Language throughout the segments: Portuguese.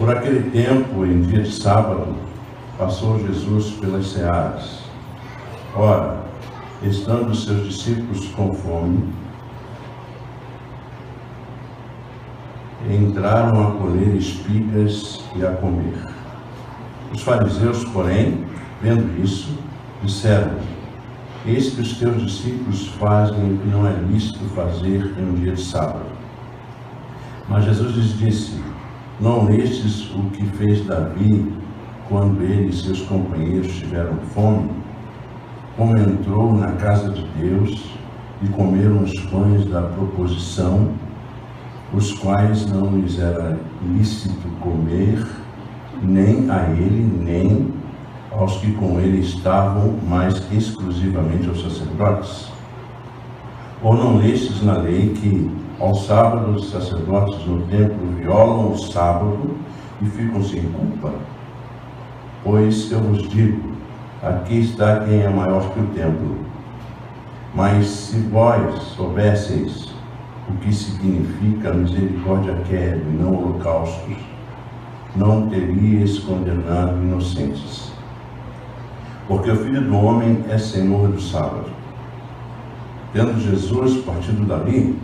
Por aquele tempo, em dia de sábado, passou Jesus pelas searas. Ora, estando seus discípulos com fome, entraram a colher espigas e a comer. Os fariseus, porém, vendo isso, disseram: eis que os teus discípulos fazem o que não é lícito fazer em um dia de sábado. Mas Jesus lhes disse: não lestes o que fez Davi quando ele e seus companheiros tiveram fome, como entrou na casa de Deus e comeram os pães da proposição, os quais não lhes era lícito comer, nem a ele, nem aos que com ele estavam, mas exclusivamente aos sacerdotes? Ou não lestes na lei que, aos sábados, os sacerdotes no templo violam o sábado e ficam sem culpa? Pois eu vos digo, aqui está quem é maior que o templo. Mas se vós soubesseis o que significa misericórdia quero e não holocaustos, não teríeis condenado inocentes. Porque o Filho do Homem é Senhor do sábado. Tendo Jesus partido dali,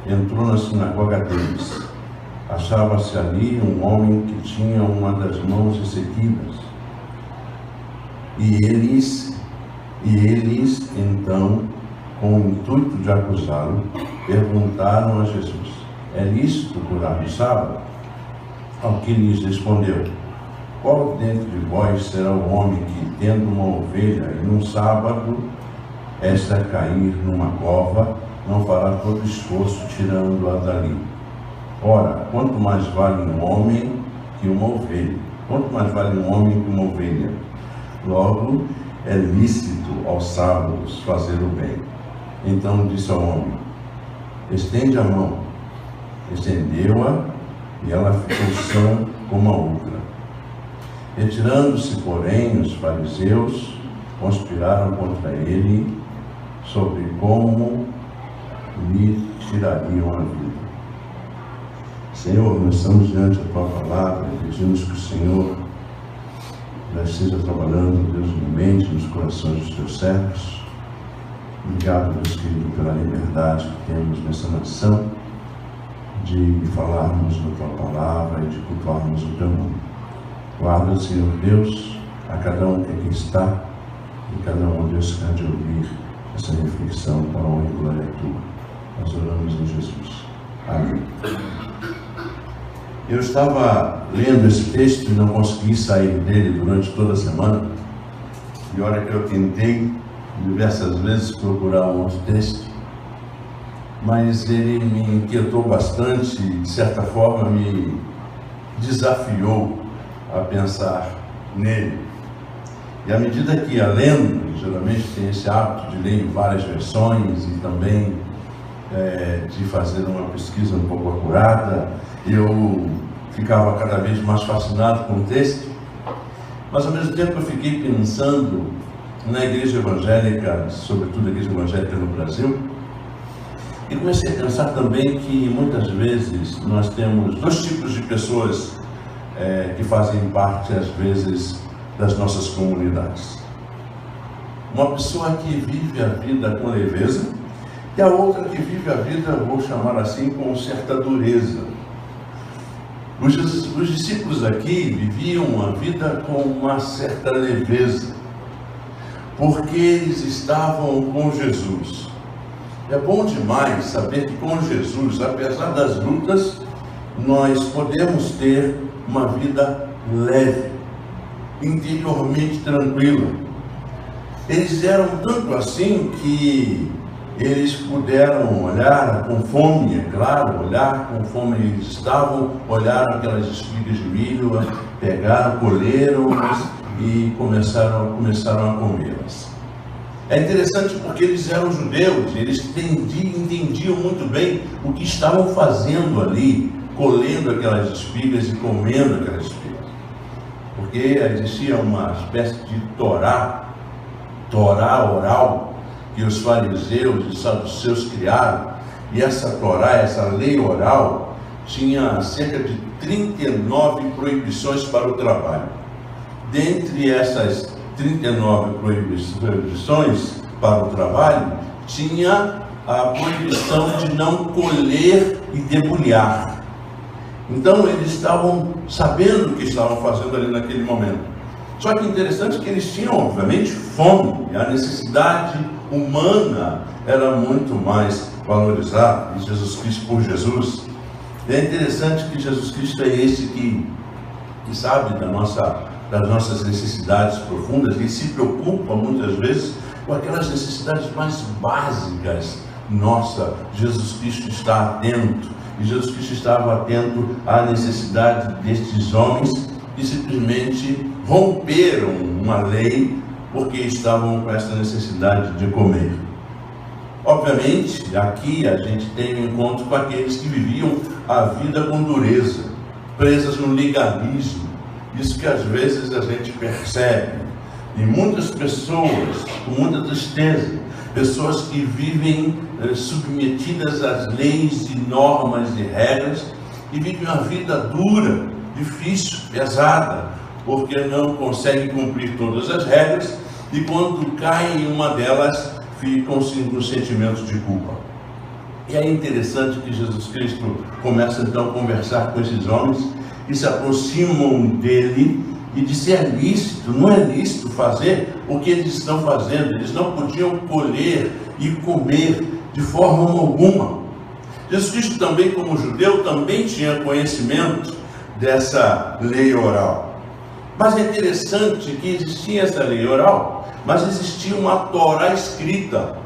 entrou na sinagoga deles. Achava-se ali um homem que tinha uma das mãos ressequidas. E eles, então, com o intuito de acusá-lo, perguntaram a Jesus: é lícito curar no sábado? Ao que lhes respondeu: qual dentre de vós será o homem que, tendo uma ovelha e num sábado esta cair numa cova, não fará todo esforço tirando-a dali? Ora, quanto mais vale um homem que uma ovelha? Quanto mais vale um homem que uma ovelha? Logo, é lícito aos sábados fazer o bem. Então disse ao homem: estende a mão. Estendeu-a, e ela ficou sã como a outra. Retirando-se, porém, os fariseus conspiraram contra ele sobre como lhe tirariam a vida. Senhor, nós estamos diante da Tua palavra e pedimos que o Senhor já esteja trabalhando, Deus, humildemente nos corações dos Teus servos. Obrigado, Deus querido, pela liberdade que temos nessa nação de falarmos da Tua palavra e de cultuarmos o Teu nome. Guarda, Senhor Deus, a cada um que aqui está e cada um, Deus, que há de ouvir essa reflexão para a honra e glória Tua. Nós oramos em Jesus. Amém. Eu estava lendo esse texto e não consegui sair dele durante toda a semana. E olha que eu tentei diversas vezes procurar um outro texto, mas ele me inquietou bastante e, de certa forma, me desafiou a pensar nele. E à medida que ia lendo, geralmente tem esse hábito de ler em várias versões e também de fazer uma pesquisa um pouco acurada, eu ficava cada vez mais fascinado com o texto, mas ao mesmo tempo eu fiquei pensando na igreja evangélica, sobretudo a igreja evangélica no Brasil, e comecei a pensar também que muitas vezes nós temos dois tipos de pessoas que fazem parte, às vezes, das nossas comunidades. Uma pessoa que vive a vida com leveza e a outra que vive a vida, vou chamar assim, com certa dureza. Os discípulos aqui viviam a vida com uma certa leveza, porque eles estavam com Jesus. É bom demais saber que com Jesus, apesar das lutas, nós podemos ter uma vida leve, interiormente tranquila. Eles eram tanto assim que eles puderam olhar com fome, é claro, olhar com fome eles estavam, olharam aquelas espigas de milho, pegaram, colheram e começaram a comê-las. É interessante porque eles eram judeus, eles entendiam muito bem o que estavam fazendo ali, colhendo aquelas espigas e comendo aquelas espigas. Porque existia uma espécie de Torá oral, que os fariseus e saduceus criaram, e essa Torá, essa lei oral, tinha cerca de 39 proibições para o trabalho. Dentre essas 39 proibições para o trabalho, tinha a proibição de não colher e debulhar. Então eles estavam sabendo o que estavam fazendo ali naquele momento. Só que interessante que eles tinham, obviamente, fome. A necessidade humana era muito mais valorizada. E Jesus Cristo por Jesus. E é interessante que Jesus Cristo é esse que sabe das nossas necessidades profundas e se preocupa muitas vezes com aquelas necessidades mais básicas. Nossa, Jesus Cristo está atento. E Jesus Cristo estava atento à necessidade destes homens que simplesmente romperam uma lei porque estavam com essa necessidade de comer. Obviamente, aqui a gente tem um encontro com aqueles que viviam a vida com dureza, presas no legalismo. Isso que às vezes a gente percebe. E muitas pessoas, com muita tristeza, pessoas que vivem submetidas às leis e normas e regras e vivem uma vida dura, difícil, pesada, porque não conseguem cumprir todas as regras e quando caem em uma delas ficam com sentimentos de culpa. E é interessante que Jesus Cristo começa então a conversar com esses homens que se aproximam dele e diz: é lícito, não é lícito fazer o que eles estão fazendo. Eles não podiam colher e comer de forma alguma. Jesus Cristo também, como judeu, também tinha conhecimento dessa lei oral. Mas é interessante que existia essa lei oral, mas existia uma Torá escrita,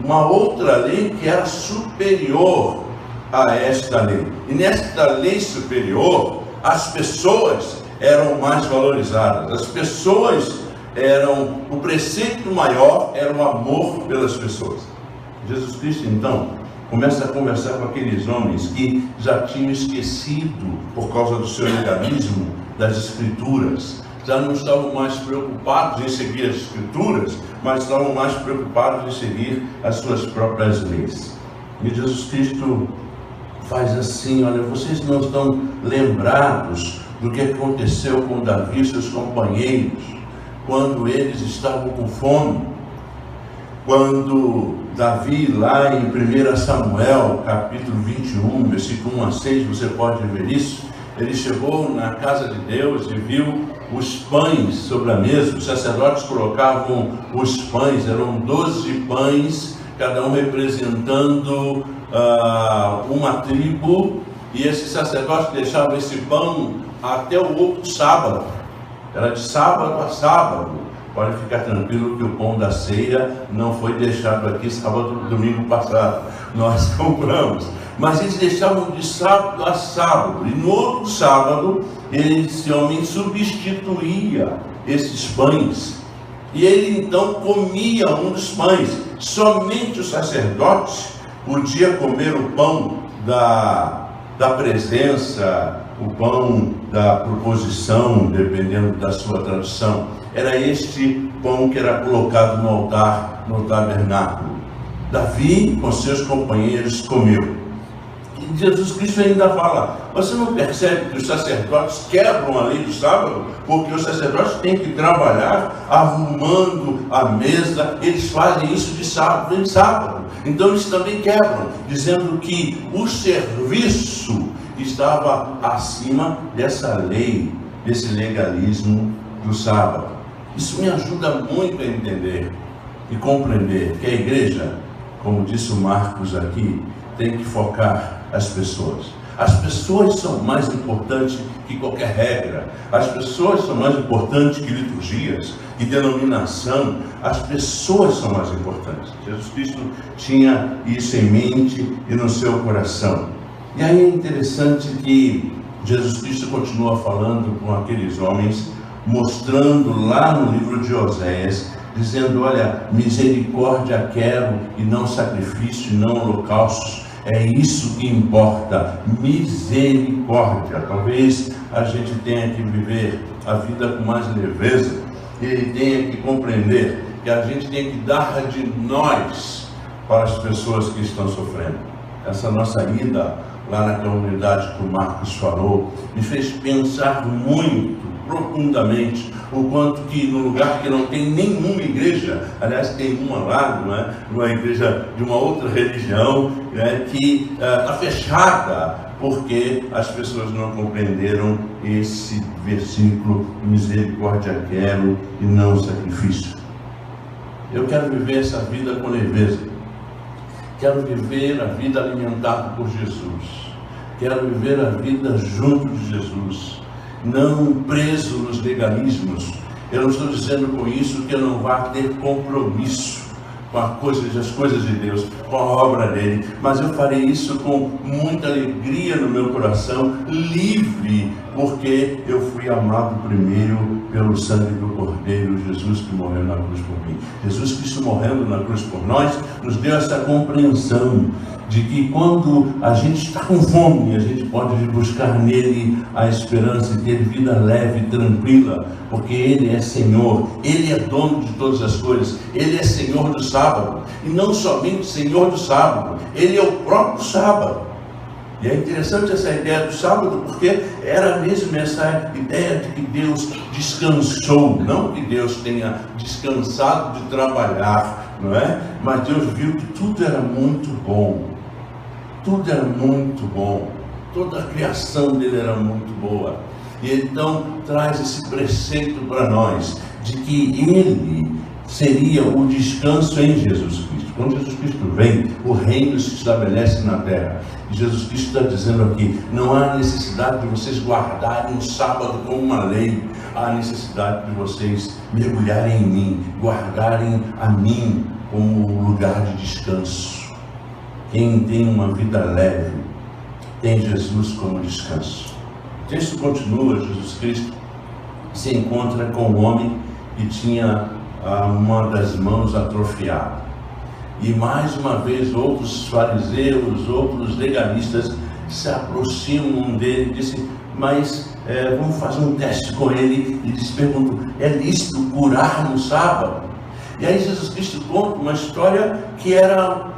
uma outra lei que era superior a esta lei. E nesta lei superior, as pessoas eram mais valorizadas. As pessoas o preceito maior era o amor pelas pessoas. Jesus Cristo, então, começa a conversar com aqueles homens que já tinham esquecido, por causa do seu legalismo, das Escrituras. Já não estavam mais preocupados em seguir as Escrituras, mas estavam mais preocupados em seguir as suas próprias leis. E Jesus Cristo faz assim: olha, vocês não estão lembrados do que aconteceu com Davi e seus companheiros, quando eles estavam com fome? Quando Davi, lá em 1 Samuel, capítulo 21, versículo 1 a 6, você pode ver isso. Ele chegou na casa de Deus e viu os pães sobre a mesa. Os sacerdotes colocavam os pães, eram 12 pães, cada um representando uma tribo, e esses sacerdotes deixavam esse pão até o outro sábado. Era de sábado a sábado. Pode ficar tranquilo que o pão da ceia não foi deixado aqui domingo passado. Nós compramos. Mas eles deixavam de sábado a sábado. E no outro sábado, esse homem substituía esses pães. E ele então comia um dos pães. Somente os sacerdotes podiam comer o pão da presença, o pão da proposição, dependendo da sua tradução. Era este pão que era colocado no altar, no tabernáculo. Davi, com seus companheiros, comeu. E Jesus Cristo ainda fala: você não percebe que os sacerdotes quebram a lei do sábado? Porque os sacerdotes têm que trabalhar arrumando a mesa, eles fazem isso de sábado em sábado. Então eles também quebram, dizendo que o serviço estava acima dessa lei, desse legalismo do sábado. Isso me ajuda muito a entender e compreender que a igreja, como disse o Marcos aqui, tem que focar as pessoas. As pessoas são mais importantes que qualquer regra. As pessoas são mais importantes que liturgias, que denominação. As pessoas são mais importantes. Jesus Cristo tinha isso em mente e no seu coração. E aí é interessante que Jesus Cristo continua falando com aqueles homens, mostrando lá no livro de Oséias, dizendo: olha, misericórdia quero e não sacrifício e não holocaustos. É isso que importa, misericórdia. Talvez a gente tenha que viver a vida com mais leveza e tenha que compreender que a gente tem que dar de nós para as pessoas que estão sofrendo. Essa nossa ida lá naquela unidade que o Marcos falou, me fez pensar muito, profundamente, o quanto que no lugar que não tem nenhuma igreja, aliás tem uma lá, não é? Uma igreja de uma outra religião, né, que está fechada, porque as pessoas não compreenderam esse versículo: misericórdia quero e não sacrifício. Eu quero viver essa vida com leveza, quero viver a vida alimentada por Jesus, quero viver a vida junto de Jesus, não preso nos legalismos. Eu não estou dizendo com isso que eu não vá ter compromisso com as coisas de Deus, com a obra dele, mas eu farei isso com muita alegria no meu coração, livre, porque eu fui amado primeiro pelo sangue do Cordeiro, Jesus que morreu na cruz por mim. Jesus Cristo morrendo na cruz por nós, nos deu essa compreensão de que quando a gente está com fome, a gente pode buscar nele a esperança e ter vida leve e tranquila, porque ele é Senhor, ele é dono de todas as coisas, ele é Senhor do sábado, e não somente Senhor do sábado, ele é o próprio sábado. E é interessante essa ideia do sábado, porque era mesmo essa ideia de que Deus descansou, não que Deus tenha descansado de trabalhar, não é? Mas Deus viu que tudo era muito bom. Tudo era muito bom, toda a criação dele era muito boa. E então traz esse preceito para nós, de que ele seria o descanso em Jesus Cristo. Quando Jesus Cristo vem, o reino se estabelece na terra. E Jesus Cristo está dizendo aqui: não há necessidade de vocês guardarem o sábado como uma lei, há necessidade de vocês mergulharem em mim, guardarem a mim como lugar de descanso. Quem tem uma vida leve tem Jesus como descanso. O texto continua: Jesus Cristo se encontra com um homem que tinha uma das mãos atrofiada. E mais uma vez outros fariseus, outros legalistas se aproximam dele e dizem: mas vamos fazer um teste com ele. E eles perguntam: é lícito curar no sábado? E aí Jesus Cristo conta uma história que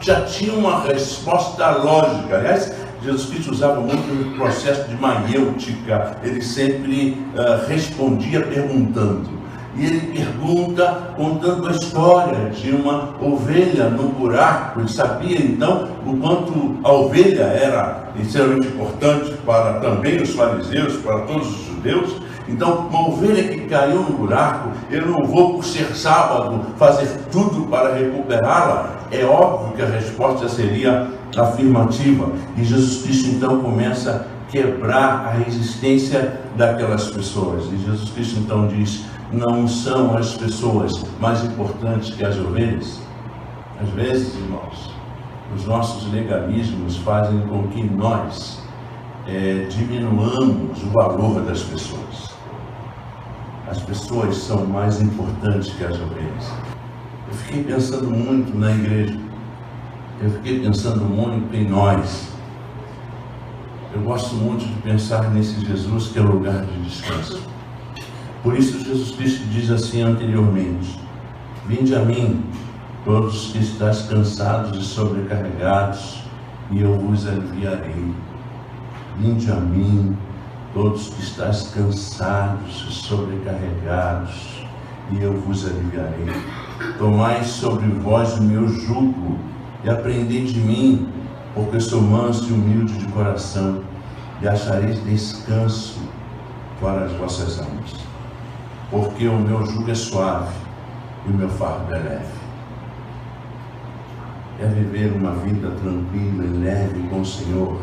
já tinha uma resposta lógica. Aliás, Jesus Cristo usava muito o processo de maiêutica. Ele sempre respondia perguntando. E ele pergunta contando a história de uma ovelha no buraco. Ele sabia então o quanto a ovelha era extremamente importante para também os fariseus, para todos os judeus. Então, uma ovelha que caiu no buraco, eu não vou, por ser sábado, fazer tudo para recuperá-la. É óbvio que a resposta seria afirmativa. E Jesus Cristo então começa a quebrar a resistência daquelas pessoas. E Jesus Cristo então diz: não são as pessoas mais importantes que as ovelhas? Às vezes, irmãos, os nossos legalismos fazem com que nós diminuamos o valor das pessoas. As pessoas são mais importantes que as ovelhas. Eu fiquei pensando muito na igreja. Eu fiquei pensando muito em nós. Eu gosto muito de pensar nesse Jesus que é o lugar de descanso. Por isso Jesus Cristo diz assim anteriormente: vinde a mim, todos que estáis cansados e sobrecarregados, e eu vos aliviarei. Vinde a mim, todos que estáis cansados e sobrecarregados, e eu vos aliviarei. Tomai sobre vós o meu jugo, e aprendei de mim, porque sou manso e humilde de coração, e achareis descanso para as vossas almas. Porque o meu jugo é suave e o meu fardo é leve. É viver uma vida tranquila e leve com o Senhor.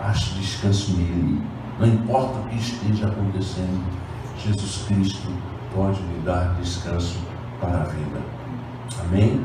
Ache descanso nele. Não importa o que esteja acontecendo, Jesus Cristo pode lhe dar descanso para a vida. Amém?